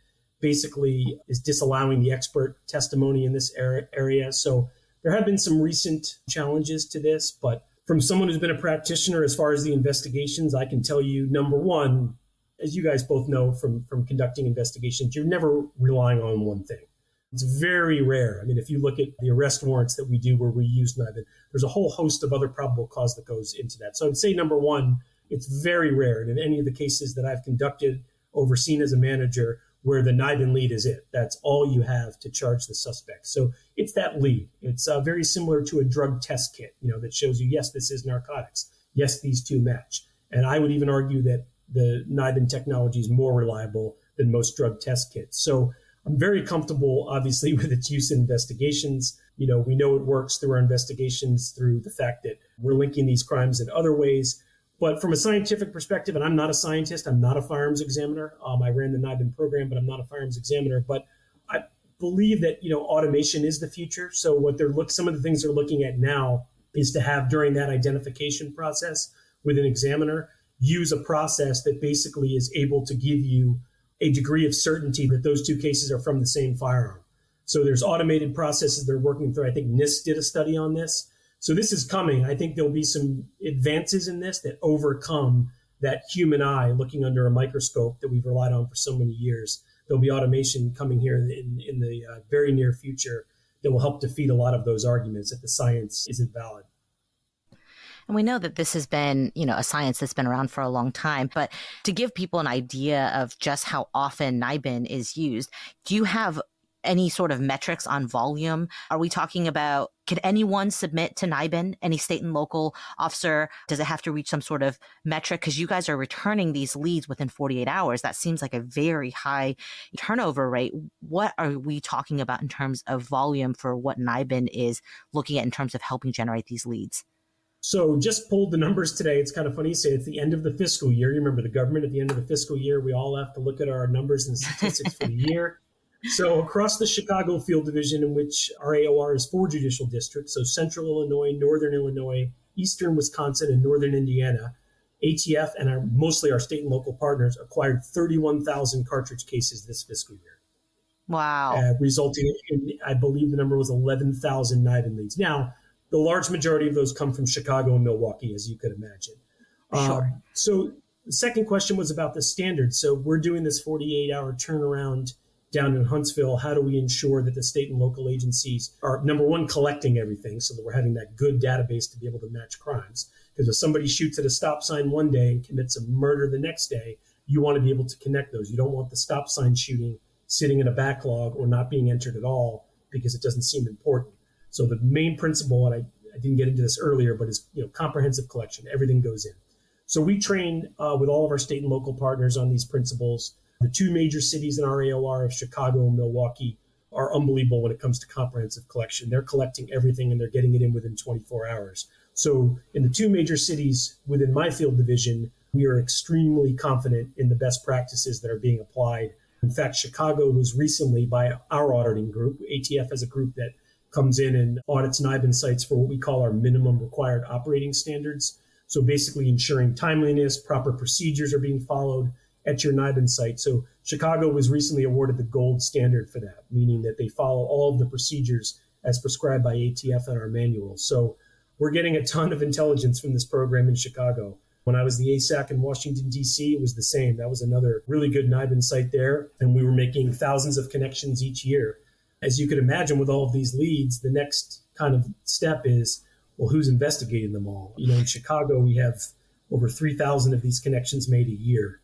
basically is disallowing the expert testimony in this area. So there have been some recent challenges to this, but from someone who's been a practitioner as far as the investigations, I can tell you, number one, as you guys both know from conducting investigations, you're never relying on one thing. It's very rare. I mean, if you look at the arrest warrants that we do where we use NIBIN, there's a whole host of other probable cause that goes into that. So I would say, number one, it's very rare. And in any of the cases that I've conducted, overseen as a manager, where the NIBIN lead is it. That's all you have to charge the suspect. So it's that lead. It's very similar to a drug test kit, that shows you, yes, this is narcotics. Yes, these two match. And I would even argue that the NIBIN technology is more reliable than most drug test kits. So I'm very comfortable, obviously, with its use in investigations. We know it works through our investigations, through the fact that we're linking these crimes in other ways. But from a scientific perspective, and I'm not a scientist, I'm not a firearms examiner. I ran the NIBIN program, but I'm not a firearms examiner. But I believe that, automation is the future. So some of the things they're looking at now is to have during that identification process with an examiner, use a process that basically is able to give you a degree of certainty that those two cases are from the same firearm. So there's automated processes they're working through. I think NIST did a study on this. So this is coming. I think there'll be some advances in this that overcome that human eye looking under a microscope that we've relied on for so many years. There'll be automation coming here in the very near future that will help defeat a lot of those arguments that the science isn't valid. And we know that this has been, a science that's been around for a long time. But to give people an idea of just how often NIBIN is used, do you have any sort of metrics on volume? Are we talking about, could anyone submit to NIBIN, any state and local officer? Does it have to reach some sort of metric? Because you guys are returning these leads within 48 hours. That seems like a very high turnover rate. What are we talking about in terms of volume for what NIBIN is looking at in terms of helping generate these leads? So just pulled the numbers today. It's kind of funny you say it's the end of the fiscal year. You remember the government at the end of the fiscal year, we all have to look at our numbers and statistics for the year. So across the Chicago Field Division, in which our AOR is 4 judicial districts, so Central Illinois, Northern Illinois, Eastern Wisconsin, and Northern Indiana, ATF and mostly our state and local partners acquired 31,000 cartridge cases this fiscal year. Wow. Resulting in, I believe the number was 11,000 NIBIN leads. Now, the large majority of those come from Chicago and Milwaukee, as you could imagine. Sure. So the second question was about the standard. So we're doing this 48-hour turnaround down in Huntsville. How do we ensure that the state and local agencies are, number one, collecting everything so that we're having that good database to be able to match crimes? Because if somebody shoots at a stop sign one day and commits a murder the next day, you want to be able to connect those. You don't want the stop sign shooting sitting in a backlog or not being entered at all because it doesn't seem important. So the main principle, and I didn't get into this earlier, but is comprehensive collection. Everything goes in. So we train with all of our state and local partners on these principles. The two major cities in our AOR of Chicago and Milwaukee are unbelievable when it comes to comprehensive collection. They're collecting everything and they're getting it in within 24 hours. So in the two major cities within my field division, we are extremely confident in the best practices that are being applied. In fact, Chicago was recently, by our auditing group, ATF has a group that comes in and audits NIBIN sites for what we call our minimum required operating standards. So basically ensuring timeliness, proper procedures are being followed at your NIBIN site. So Chicago was recently awarded the gold standard for that, meaning that they follow all of the procedures as prescribed by ATF in our manual. So we're getting a ton of intelligence from this program in Chicago. When I was the ASAC in Washington, D.C., it was the same. That was another really good NIBIN site there. And we were making thousands of connections each year. As you could imagine, with all of these leads, the next kind of step is, well, who's investigating them all? In Chicago, we have over 3,000 of these connections made a year.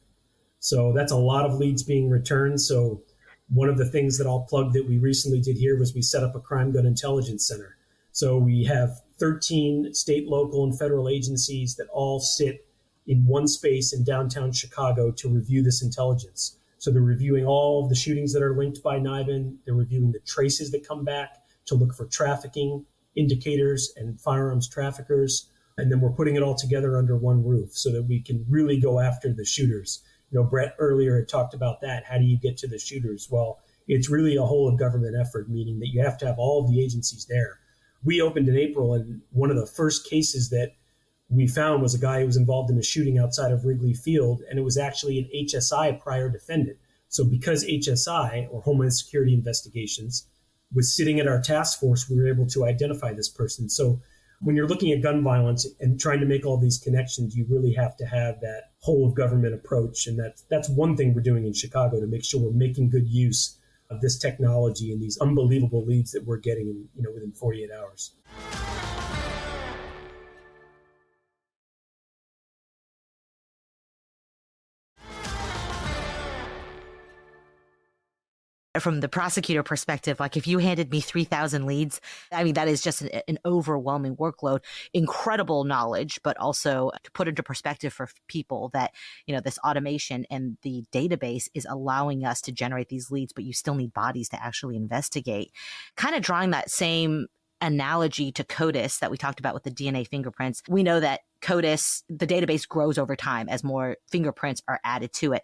So that's a lot of leads being returned. So one of the things that I'll plug that we recently did here was we set up a crime gun intelligence center. So we have 13 state, local, and federal agencies that all sit in one space in downtown Chicago to review this intelligence. So they're reviewing all of the shootings that are linked by NIBIN. They're reviewing the traces that come back to look for trafficking indicators and firearms traffickers. And then we're putting it all together under one roof so that we can really go after the shooters. Brett earlier had talked about that. How do you get to the shooters? Well, it's really a whole of government effort, meaning that you have to have all of the agencies there. We opened in April, and one of the first cases that we found was a guy who was involved in a shooting outside of Wrigley Field, and it was actually an HSI prior defendant. So because HSI, or Homeland Security Investigations, was sitting at our task force, we were able to identify this person. So when you're looking at gun violence and trying to make all these connections, you really have to have that whole of government approach. And that's one thing we're doing in Chicago to make sure we're making good use of this technology and these unbelievable leads that we're getting within 48 hours. From the prosecutor perspective, like if you handed me 3,000 leads, I mean, that is just an overwhelming workload, incredible knowledge, but also to put into perspective for people that, this automation and the database is allowing us to generate these leads, but you still need bodies to actually investigate. Kind of drawing that same analogy to CODIS that we talked about with the DNA fingerprints. We know that CODIS, the database grows over time as more fingerprints are added to it.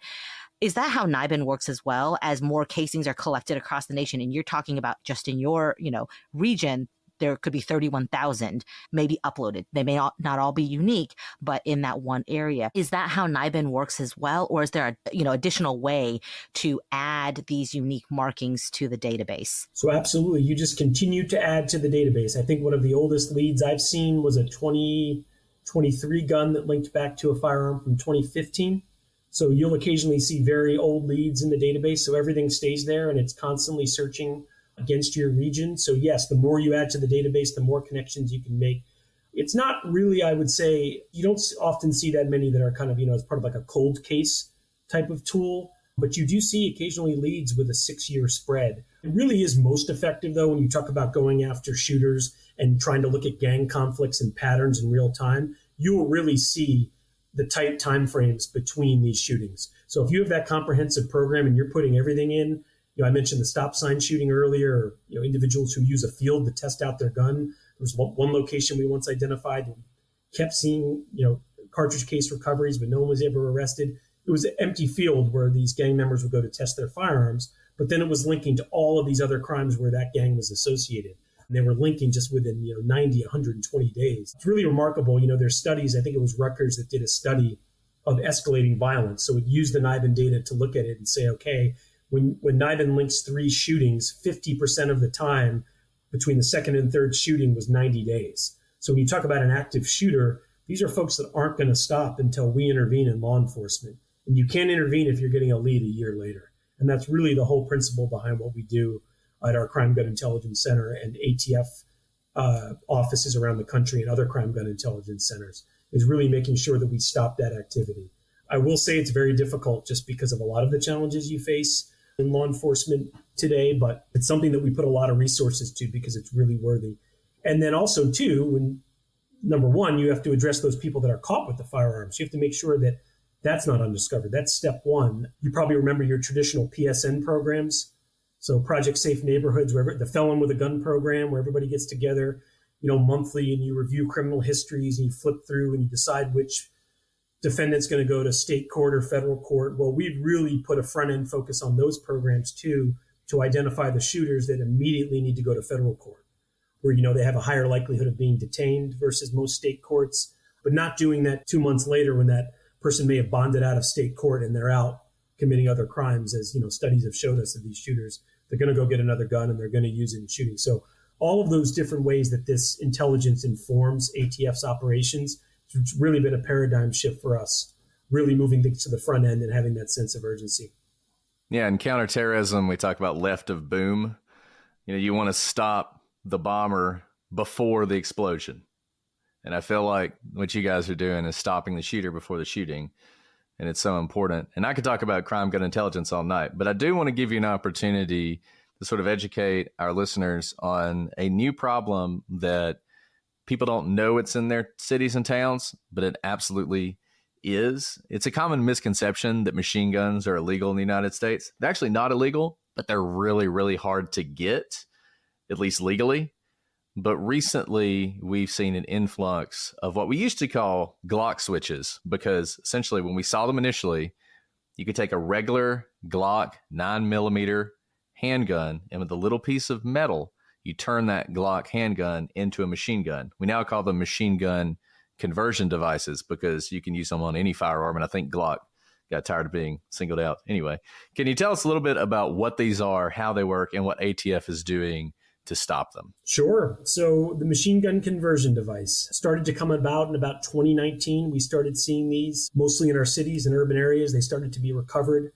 Is that how NIBIN works as well, as more casings are collected across the nation? And you're talking about just in your, region, there could be 31,000 maybe uploaded. They may not all be unique, but in that one area. Is that how NIBIN works as well? Or is there a, additional way to add these unique markings to the database? So absolutely. You just continue to add to the database. I think one of the oldest leads I've seen was a 2023 gun that linked back to a firearm from 2015. So you'll occasionally see very old leads in the database. So everything stays there and it's constantly searching against your region. So yes, the more you add to the database, the more connections you can make. It's not really, I would say, you don't often see that many that are kind of, as part of like a cold case type of tool, but you do see occasionally leads with a 6-year spread. It really is most effective though, when you talk about going after shooters and trying to look at gang conflicts and patterns in real time, you will really see the tight timeframes between these shootings. So if you have that comprehensive program and you're putting everything in, I mentioned the stop sign shooting earlier, individuals who use a field to test out their gun. There was one location we once identified that kept seeing, cartridge case recoveries, but no one was ever arrested. It was an empty field where these gang members would go to test their firearms, but then it was linking to all of these other crimes where that gang was associated. And they were linking just within 90, 120 days. It's really remarkable. There's studies, I think it was Rutgers that did a study of escalating violence. So it used the NIBIN data to look at it and say, okay, when NIBIN links 3 shootings, 50% of the time between the second and third shooting was 90 days. So when you talk about an active shooter, these are folks that aren't going to stop until we intervene in law enforcement. And you can't intervene if you're getting a lead a year later. And that's really the whole principle behind what we do at our Crime Gun Intelligence Center and ATF offices around the country and other crime gun intelligence centers, is really making sure that we stop that activity. I will say it's very difficult just because of a lot of the challenges you face in law enforcement today, but it's something that we put a lot of resources to because it's really worthy. And then also, too, when number one, you have to address those people that are caught with the firearms. You have to make sure that That's not undiscovered. That's step one. You probably remember your traditional PSN programs. So Project Safe Neighborhoods, where the Felon with a Gun program, where everybody gets together, monthly, and you review criminal histories and you flip through and you decide which defendant's going to go to state court or federal court. Well, we've really put a front end focus on those programs too, to identify the shooters that immediately need to go to federal court, where, they have a higher likelihood of being detained versus most state courts, but not doing that 2 months later when that person may have bonded out of state court and they're out committing other crimes. As studies have showed us of these shooters, they're going to go get another gun and they're going to use it in shooting. So all of those different ways that this intelligence informs ATF's operations, it's really been a paradigm shift for us, really moving things to the front end and having that sense of urgency. Yeah, in counterterrorism, we talk about left of boom. You want to stop the bomber before the explosion. And I feel like what you guys are doing is stopping the shooter before the shooting. And it's so important. And I could talk about crime gun intelligence all night, but I do want to give you an opportunity to sort of educate our listeners on a new problem that people don't know it's in their cities and towns, but it absolutely is. It's a common misconception that machine guns are illegal in the United States. They're actually not illegal, but they're really, really hard to get, at least legally. But recently, we've seen an influx of what we used to call Glock switches, because essentially when we saw them initially, you could take a regular Glock 9mm handgun, and with a little piece of metal, you turn that Glock handgun into a machine gun. We now call them machine gun conversion devices because you can use them on any firearm, and I think Glock got tired of being singled out. Anyway, can you tell us a little bit about what these are, how they work, and what ATF is doing to stop them? Sure. So the machine gun conversion device started to come about in about 2019. We started seeing these mostly in our cities and urban areas. They started to be recovered.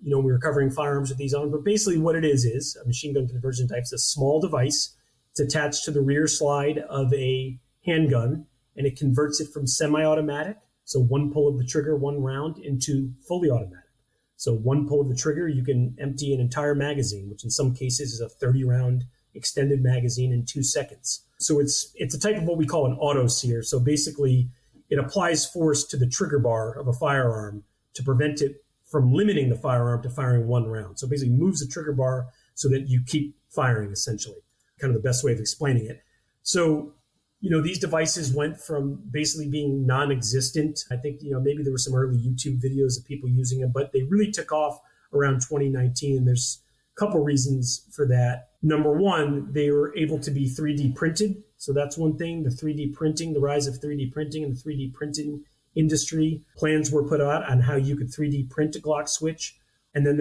We were recovering firearms with these on, but basically what it is a machine gun conversion device. It's a small device. It's attached to the rear slide of a handgun, and it converts it from semi-automatic, so one pull of the trigger, one round, into fully automatic. So one pull of the trigger, you can empty an entire magazine, which in some cases is a 30-round extended magazine in 2 seconds. So it's a type of what we call an auto sear. So basically, it applies force to the trigger bar of a firearm to prevent it from limiting the firearm to firing one round. So basically moves the trigger bar so that you keep firing, essentially. Kind of the best way of explaining it. So, these devices went from basically being non-existent. I think, maybe there were some early YouTube videos of people using them, but they really took off around 2019. And there's a couple reasons for that. Number one, they were able to be 3D printed. So that's one thing, the 3D printing, the rise of 3D printing and the 3D printing industry. Plans were put out on how you could 3D print a Glock switch. And then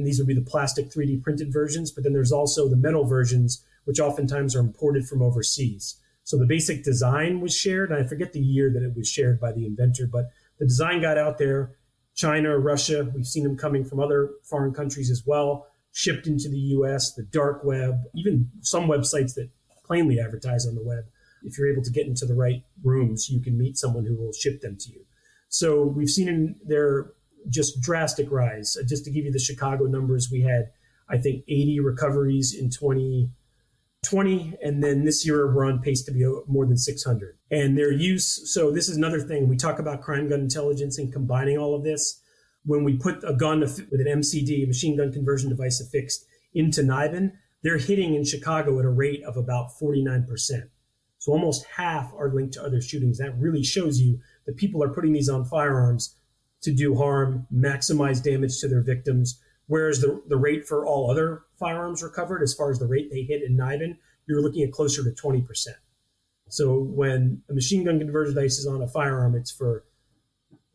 these would be the plastic 3D printed versions, but then there's also the metal versions, which oftentimes are imported from overseas. So the basic design was shared, and I forget the year that it was shared by the inventor, but the design got out there. China, Russia, we've seen them coming from other foreign countries as well, shipped into the US, the dark web, even some websites that plainly advertise on the web. If you're able to get into the right rooms, you can meet someone who will ship them to you. So we've seen in their just drastic rise. Just to give you the Chicago numbers, we had, I think, 80 recoveries in 2020, and then this year we're on pace to be more than 600. And their use, so this is another thing, we talk about crime gun intelligence and combining all of this. When we put a gun with an MCD, a machine gun conversion device affixed, into NIBIN, they're hitting in Chicago at a rate of about 49%. So almost half are linked to other shootings. That really shows you that people are putting these on firearms to do harm, maximize damage to their victims, whereas the rate for all other firearms recovered, as far as the rate they hit in NIBIN, you're looking at closer to 20%. So when a machine gun conversion device is on a firearm, it's for,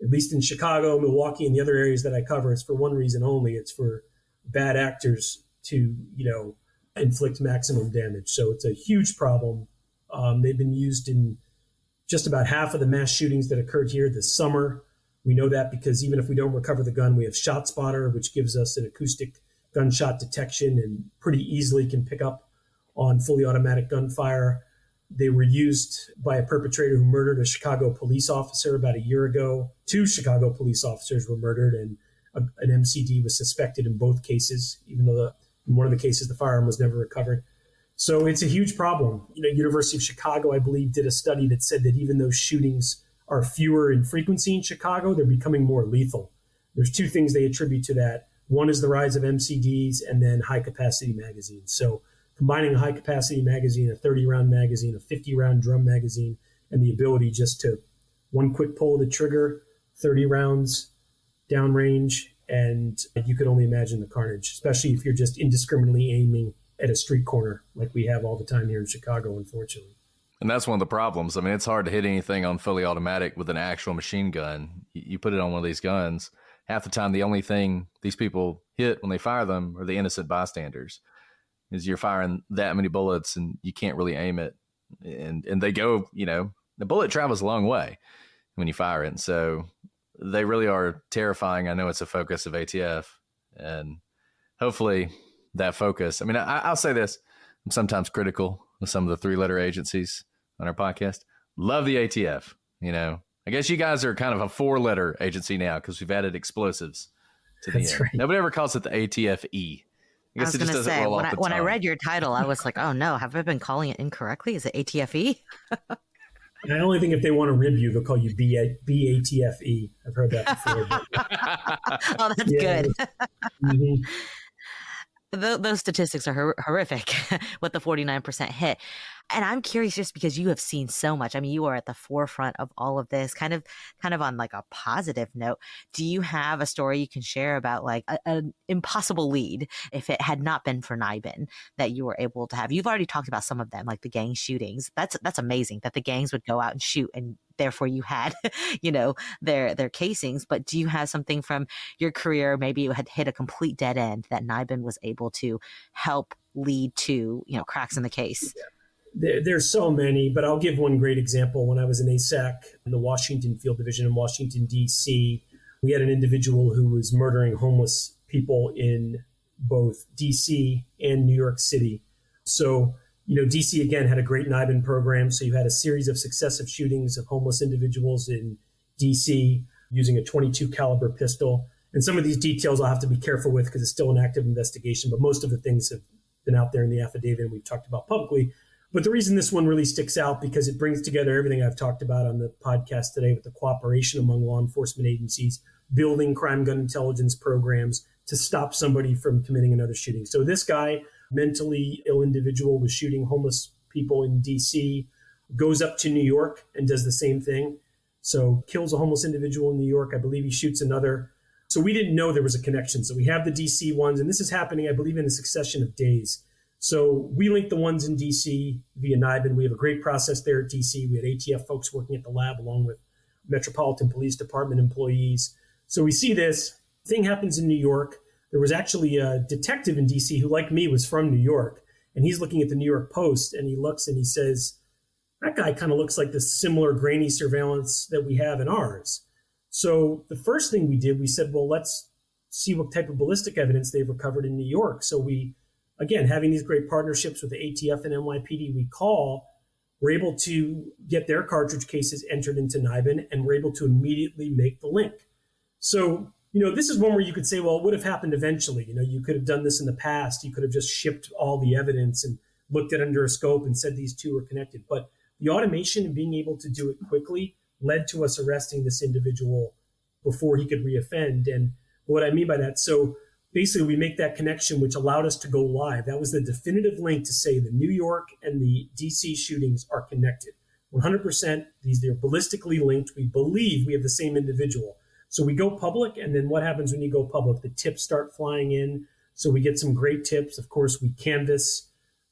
at least in Chicago, Milwaukee, and the other areas that I cover, it's for one reason only. It's for bad actors to, inflict maximum damage. So it's a huge problem. They've been used in just about half of the mass shootings that occurred here this summer. We know that because even if we don't recover the gun, we have ShotSpotter, which gives us an acoustic gunshot detection and pretty easily can pick up on fully automatic gunfire. They were used by a perpetrator who murdered a Chicago police officer about a year ago. 2 Chicago police officers were murdered, and an MCD was suspected in both cases, even though in one of the cases the firearm was never recovered. So it's a huge problem. University of Chicago, I believe, did a study that said that even though shootings are fewer in frequency in Chicago, they're becoming more lethal. There's two things they attribute to that. One is the rise of MCDs and then high-capacity magazines. So combining a high-capacity magazine, a 30-round magazine, a 50-round drum magazine, and the ability just to one quick pull of the trigger, 30 rounds downrange, and you could only imagine the carnage, especially if you're just indiscriminately aiming at a street corner like we have all the time here in Chicago, unfortunately. And that's one of the problems. I mean, it's hard to hit anything on fully automatic with an actual machine gun. You put it on one of these guns, half the time the only thing these people hit when they fire them are the innocent bystanders. Is you're firing that many bullets and you can't really aim it. And they go, the bullet travels a long way when you fire it. And so they really are terrifying. I know it's a focus of ATF, and hopefully that focus, I mean, I'll say this, I'm sometimes critical of some of the three-letter agencies on our podcast. Love the ATF. I guess you guys are kind of a four-letter agency now because we've added explosives to the end. Right. Nobody ever calls it the ATFE. I was going to say, when I read your title, I was like, oh no, have I been calling it incorrectly? Is it ATFE? I only think if they want to rib you, they'll call you BATFE. I've heard that before. Oh, that's good. Mm-hmm. Those statistics are horrific with the 49% hit. And I'm curious just because you have seen so much. I mean, you are at the forefront of all of this kind of on like a positive note. Do you have a story you can share about like an impossible lead if it had not been for NIBIN that you were able to have? You've already talked about some of them, like the gang shootings. That's amazing that the gangs would go out and shoot and therefore you had, their casings. But do you have something from your career? Maybe you had hit a complete dead end that NIBIN was able to help lead to, cracks in the case. Yeah. There's so many, but I'll give one great example. When I was in ASAC in the Washington Field Division in Washington, D.C., we had an individual who was murdering homeless people in both D.C. and New York City. So, D.C. again had a great NIBIN program. So you had a series of successive shootings of homeless individuals in D.C. using a 22 caliber pistol. And some of these details I'll have to be careful with because it's still an active investigation, but most of the things have been out there in the affidavit and we've talked about publicly. But the reason this one really sticks out because it brings together everything I've talked about on the podcast today with the cooperation among law enforcement agencies, building crime gun intelligence programs to stop somebody from committing another shooting. So this guy, mentally ill individual, was shooting homeless people in D.C., goes up to New York and does the same thing. So kills a homeless individual in New York. I believe he shoots another. So we didn't know there was a connection. So we have the D.C. ones, and this is happening, I believe, in a succession of days. So we linked the ones in D.C. via NIBIN. We have a great process there at D.C. We had ATF folks working at the lab along with Metropolitan Police Department employees. So we see this thing happens in New York. There was actually a detective in D.C. who, like me, was from New York. And he's looking at the New York Post and he looks and he says, that guy kind of looks like the similar grainy surveillance that we have in ours. So the first thing we did, we said, well, let's see what type of ballistic evidence they've recovered in New York. So we, again, having these great partnerships with the ATF and NYPD, we're able to get their cartridge cases entered into NIBIN, and we're able to immediately make the link. So, this is one where you could say, well, it would have happened eventually. You could have done this in the past. You could have just shipped all the evidence and looked at it under a scope and said these two were connected. But the automation and being able to do it quickly led to us arresting this individual before he could reoffend. And what I mean by that, so basically, we make that connection, which allowed us to go live. That was the definitive link to say the New York and the DC shootings are connected. 100%, they're ballistically linked. We believe we have the same individual. So we go public, and then what happens when you go public? The tips start flying in. So we get some great tips. Of course, we canvass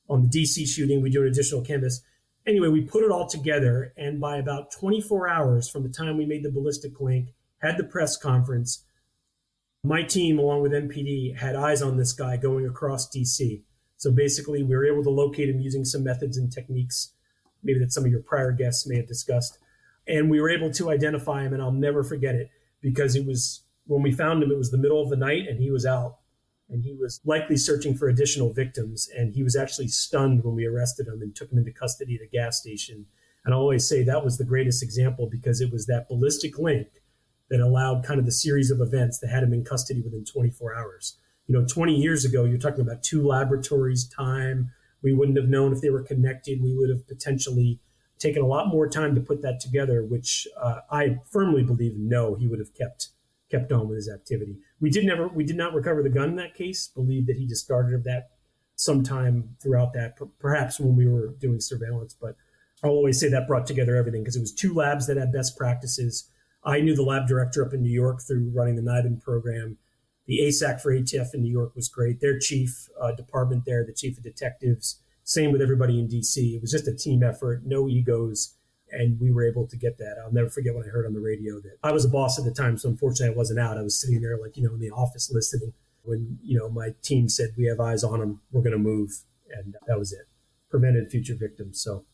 on the DC shooting. We do an additional canvass. Anyway, we put it all together, and by about 24 hours from the time we made the ballistic link, had the press conference, my team, along with MPD, had eyes on this guy going across DC. So basically, we were able to locate him using some methods and techniques, maybe that some of your prior guests may have discussed. And we were able to identify him, and I'll never forget it, because when we found him, it was the middle of the night, and he was out. And he was likely searching for additional victims, and he was actually stunned when we arrested him and took him into custody at a gas station. And I always say that was the greatest example because it was that ballistic link that allowed kind of the series of events that had him in custody within 24 hours. 20 years ago, you're talking about 2 laboratories, time. We wouldn't have known if they were connected. We would have potentially taken a lot more time to put that together, which I firmly believe, no, he would have kept on with his activity. We did not recover the gun in that case, believe that he discarded that sometime throughout that, perhaps when we were doing surveillance. But I'll always say that brought together everything because it was two labs that had best practices. I knew the lab director up in New York through running the NIBIN program. The ASAC for ATF in New York was great. Their chief department there, the chief of detectives, same with everybody in DC. It was just a team effort, no egos, and we were able to get that. I'll never forget when I heard on the radio that I was a boss at the time, so unfortunately I wasn't out. I was sitting there in the office listening when, my team said, we have eyes on him, we're going to move. And that was it. Prevented future victims. So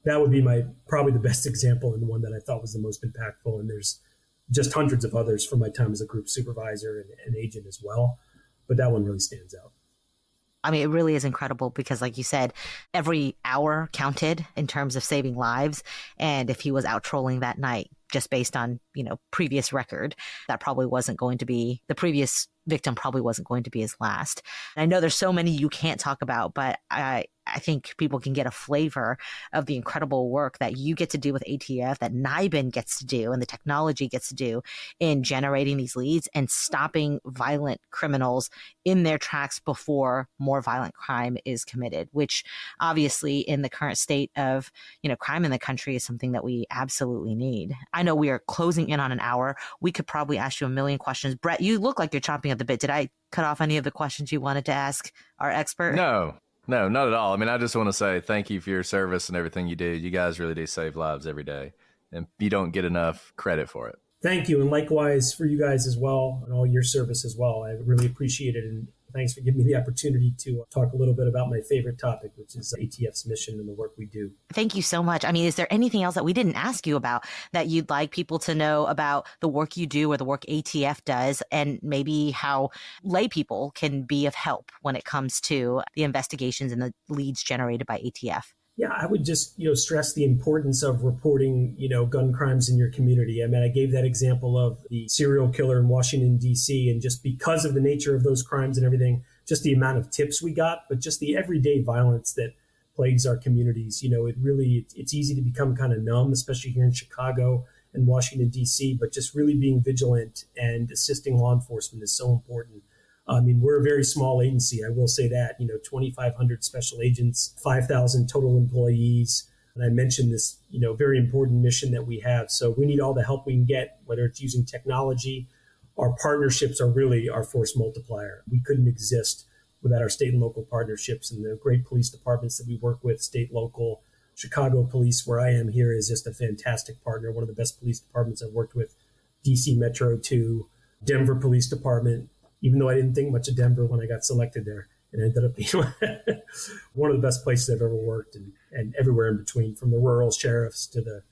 that would be probably the best example and the one that I thought was the most impactful. And there's just hundreds of others from my time as a group supervisor and agent as well. But that one really stands out. I mean, it really is incredible because, like you said, every hour counted in terms of saving lives. And if he was out trolling that night, just based on, previous record, that probably wasn't going to be the previous victim, probably wasn't going to be his last. And I know there's so many you can't talk about, but I think people can get a flavor of the incredible work that you get to do with ATF, that NIBIN gets to do, and the technology gets to do in generating these leads and stopping violent criminals in their tracks before more violent crime is committed, which obviously in the current state of, crime in the country is something that we absolutely need. I know we are closing in on an hour. We could probably ask you a million questions. Brett, you look like you're chomping at the bit. Did I cut off any of the questions you wanted to ask our expert? No, not at all. I mean, I just want to say thank you for your service and everything you do. You guys really do save lives every day, and you don't get enough credit for it. Thank you. And likewise for you guys as well, and all your service as well. I really appreciate it. And thanks for giving me the opportunity to talk a little bit about my favorite topic, which is ATF's mission and the work we do. Thank you so much. I mean, is there anything else that we didn't ask you about that you'd like people to know about the work you do or the work ATF does, and maybe how lay people can be of help when it comes to the investigations and the leads generated by ATF? Yeah, I would just, stress the importance of reporting, gun crimes in your community. I mean, I gave that example of the serial killer in Washington, D.C. And just because of the nature of those crimes and everything, just the amount of tips we got, but just the everyday violence that plagues our communities. It's easy to become kind of numb, especially here in Chicago and Washington, D.C. But just really being vigilant and assisting law enforcement is so important. I mean, we're a very small agency. I will say that, 2,500 special agents, 5,000 total employees. And I mentioned this, very important mission that we have. So we need all the help we can get, whether it's using technology. Our partnerships are really our force multiplier. We couldn't exist without our state and local partnerships and the great police departments that we work with, state, local. Chicago Police, where I am here, is just a fantastic partner, one of the best police departments I've worked with. DC Metro 2, Denver Police Department. Even though I didn't think much of Denver when I got selected there, it ended up being one of the best places I've ever worked, and everywhere in between, from the rural sheriffs to the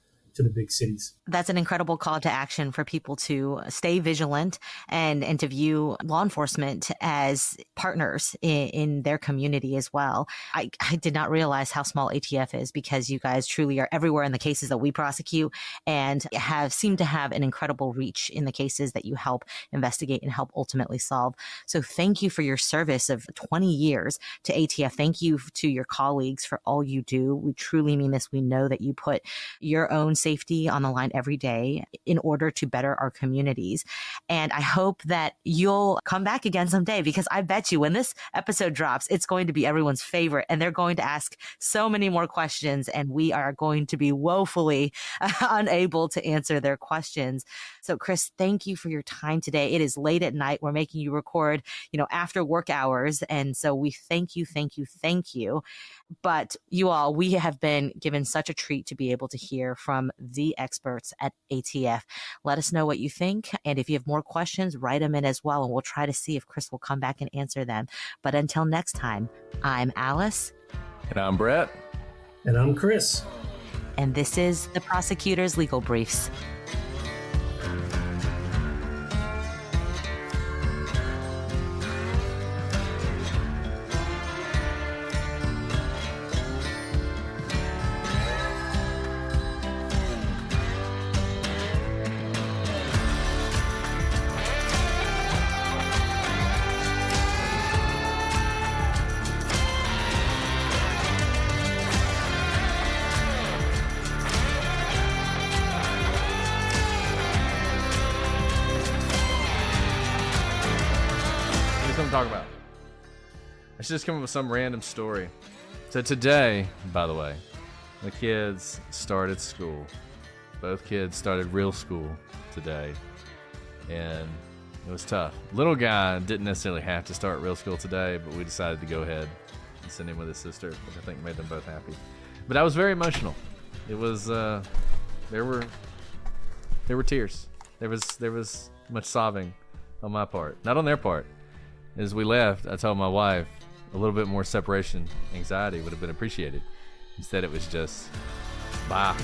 big cities. That's an incredible call to action for people to stay vigilant and to view law enforcement as partners in their community as well. I did not realize how small ATF is, because you guys truly are everywhere in the cases that we prosecute and seem to have an incredible reach in the cases that you help investigate and help ultimately solve. So thank you for your service of 20 years to ATF. Thank you to your colleagues for all you do. We truly mean this. We know that you put your own safety on the line every day in order to better our communities. And I hope that you'll come back again someday, because I bet you when this episode drops, it's going to be everyone's favorite, and they're going to ask so many more questions, and we are going to be woefully unable to answer their questions. So Chris, thank you for your time today. It is late at night. We're making you record, after work hours. And so we thank you. But you all, we have been given such a treat to be able to hear from the experts at ATF. Let us know what you think. And if you have more questions, write them in as well. And we'll try to see if Chris will come back and answer them. But until next time, I'm Alice. And I'm Brett. And I'm Chris. And this is the Prosecutor's Legal Briefs. I'm talking about. I should just come up with some random story. So today, by the way, the kids started school. Both kids started real school today, and it was tough. Little guy didn't necessarily have to start real school today, but we decided to go ahead and send him with his sister, which I think made them both happy. But I was very emotional. It was there were tears. There was much sobbing on my part, not on their part. As we left, I told my wife a little bit more separation anxiety would have been appreciated. Instead, it was just bye.